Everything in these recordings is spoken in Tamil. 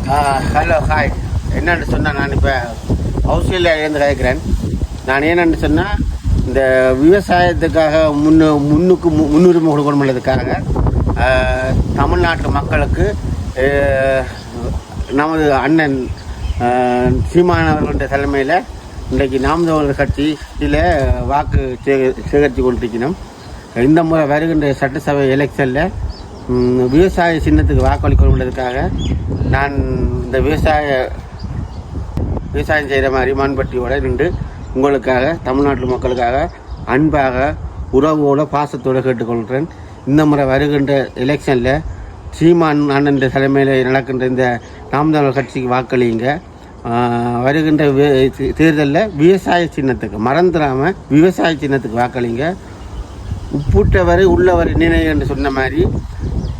Hello hi. என்னென்னு சொன்னால், நான் இப்போ ஆஸ்திரேலியாவிலேருந்து கேட்குறேன். நான் என்னென்னு சொன்னால், இந்த விவசாயத்துக்காக முன்னுரிமை கொடுக்கணுன்றதுக்காக தமிழ்நாட்டு மக்களுக்கு நமது அண்ணன் சீமானவர்களுடைய தலைமையில் இன்றைக்கு நாம் தமிழர் கட்சியில் வாக்கு சேகரித்து கொண்டிருக்கணும். இந்த முறை வருகின்ற சட்டசபை எலெக்ஷனில் விவசாய சின்னத்துக்கு வாக்களிக்கணுன்றதுக்காக நான் இந்த விவசாயம் செய்கிற மாதிரி மான்பட்டியோடு நின்று உங்களுக்காக, தமிழ்நாட்டு மக்களுக்காக அன்பாக, உறவோடு, பாசத்தோடு கேட்டுக்கொள்கிறேன். இந்த முறை வருகின்ற எலெக்ஷனில் சீமான் அண்ணன் தலைமையில் நடக்கின்ற இந்த நாம் தமிழர் கட்சிக்கு வாக்களிங்க. வருகின்ற தேர்தலில் விவசாய சின்னத்துக்கு மறந்துடாமல் விவசாய சின்னத்துக்கு வாக்களிங்க. உப்புட்டவரை உள்ளவரை நினை என்று சொன்ன மாதிரி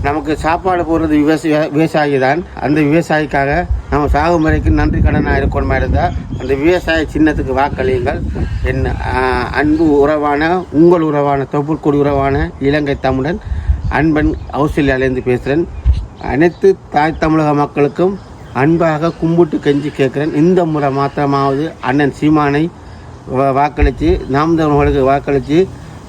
நமக்கு சாப்பாடு போடுறது விவசாயி தான். அந்த விவசாயிக்காக நம்ம சாகும் வரைக்கும் நன்றி கடனாக இருக்கணுமா இருந்தால் அந்த விவசாய சின்னத்துக்கு வாக்களியுங்கள். என் அன்பு உறவான, உங்கள் உறவான, தொப்புள்கொடி உறவான இலங்கை தமிழன் அன்பன் ஆஸ்திரேலியாவிலேருந்து பேசுகிறேன். அனைத்து தாய் தமிழக மக்களுக்கும் அன்பாக கும்பிட்டு கெஞ்சி கேட்குறேன். இந்த முறை மாத்திரமாவது அண்ணன் சீமானை வாக்களித்து, நாம் தமிழர்களுக்கு வாக்களித்து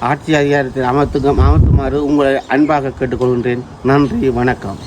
ஆட்சி அதிகாரத்தில் அமர்த்துமாறு உங்களை அன்பாக கேட்டுக்கொள்கின்றேன். நன்றி, வணக்கம்.